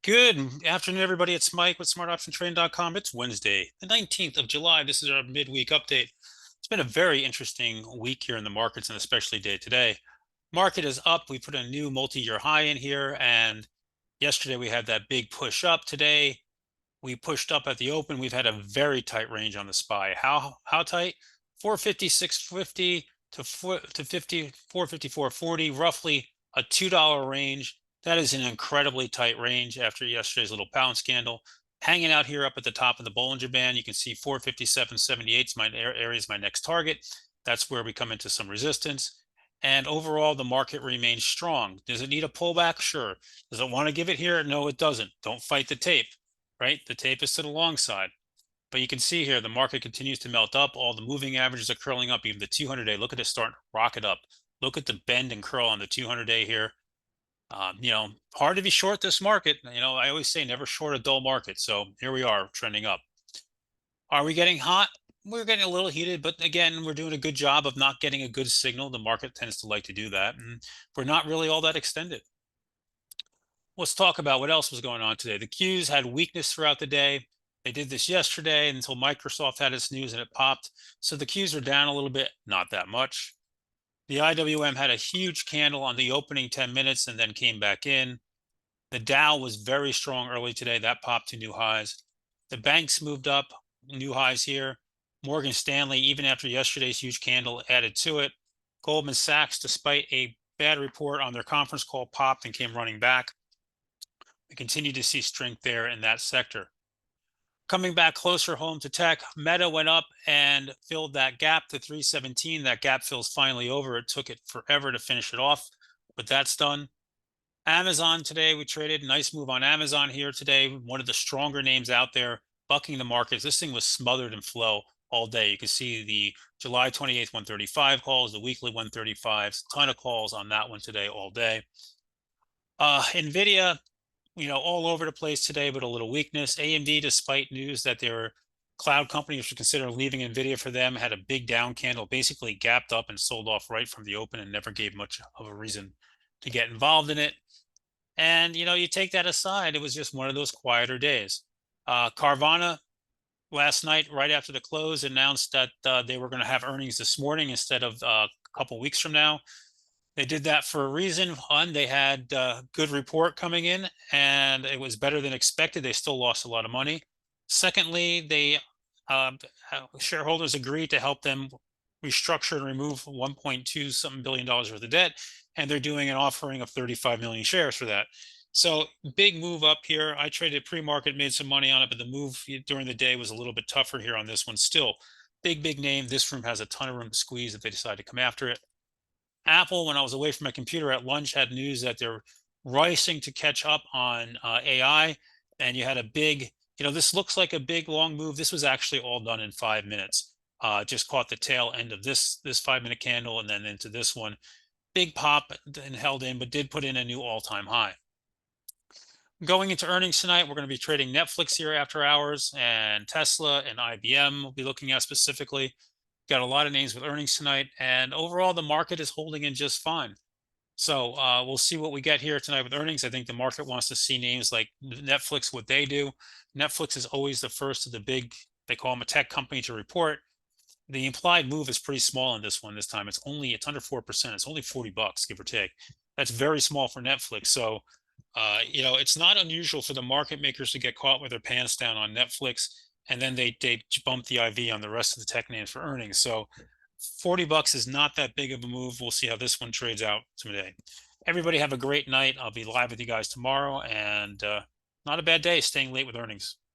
Good afternoon, everybody. It's Mike with smartoptiontrade.com. It's Wednesday, the 19th of July. This is our midweek update. It's been a very interesting week here in the markets and especially day today. Market is up. We put a new multi-year high in here, and yesterday we had that big push up. Today we pushed up at the open. We've had a very tight range on the SPY. How tight? 456.50 to 454.40, roughly a $2 range. That is an incredibly tight range after yesterday's little pound scandal. Hanging out here up at the top of the Bollinger Band, you can see 457.78 is my area is my next target. That's where we come into some resistance. And overall, the market remains strong. Does it need a pullback? Sure. Does it want to give it here? No, it doesn't. Don't fight the tape, right? The tape is to the long side. But you can see here, the market continues to melt up. All the moving averages are curling up, even the 200-day. Look at it starting to rocket up. Look at the bend and curl on the 200-day here. Hard to be short this market. I always say never short a dull market. So here we are trending up. Are we getting hot? We're getting a little heated, but again, we're doing a good job of not getting a good signal. The market tends to like to do that, and we're not really all that extended. Let's talk about what else was going on today. The Qs had weakness throughout the day. They did this yesterday until Microsoft had its news and it popped. So the Qs are down a little bit, not that much. The IWM had a huge candle on the opening 10 minutes and then came back in. The Dow was very strong early today. That popped to new highs. The banks moved up, new highs here. Morgan Stanley, even after yesterday's huge candle, added to it. Goldman Sachs, despite a bad report on their conference call, popped and came running back. We continue to see strength there in that sector. Coming back closer home to tech, Meta went up and filled that gap to 317. That gap fills finally over. It took it forever to finish it off, but that's done. Amazon today, we traded. Nice move on Amazon here today. One of the stronger names out there, bucking the markets. This thing was smothered in flow all day. You can see the July 28th 135 calls, the weekly 135s, ton of calls on that one today all day. NVIDIA, all over the place today, but a little weakness. AMD, despite news that their cloud companies should consider leaving NVIDIA for them, had a big down candle, basically gapped up and sold off right from the open and never gave much of a reason to get involved in it. And, you take that aside, it was just one of those quieter days. Carvana last night, right after the close, announced that they were going to have earnings this morning instead of a couple weeks from now. They did that for a reason. One, they had a good report coming in, and it was better than expected. They still lost a lot of money. Secondly, they shareholders agreed to help them restructure and remove 1.2 something billion dollars worth of debt, and they're doing an offering of 35 million shares for that. So big move up here. I traded pre-market, made some money on it, but the move during the day was a little bit tougher here on this one. Still, big name. This room has a ton of room to squeeze if they decide to come after it. Apple, when I was away from my computer at lunch, had news that they're racing to catch up on AI. And you had a big, this looks like a big long move. This was actually all done in 5 minutes. Just caught the tail end of this 5 minute candle and then into this one. Big pop and held in, but did put in a new all-time high. Going into earnings tonight, we're going to be trading Netflix here after hours, and Tesla and IBM we'll be looking at specifically. Got a lot of names with earnings tonight, and overall, the market is holding in just fine. So we'll see what we get here tonight with earnings. I think the market wants to see names like Netflix, what they do. Netflix is always the first of the big, they call them a tech company, to report. The implied move is pretty small in this one this time. It's under 4%. It's only $40, give or take. That's very small for Netflix. So, it's not unusual for the market makers to get caught with their pants down on Netflix, and then they bump the IV on the rest of the tech names for earnings. So $40 is not that big of a move. We'll see how this one trades out today. Everybody have a great night. I'll be live with you guys tomorrow, and not a bad day staying late with earnings.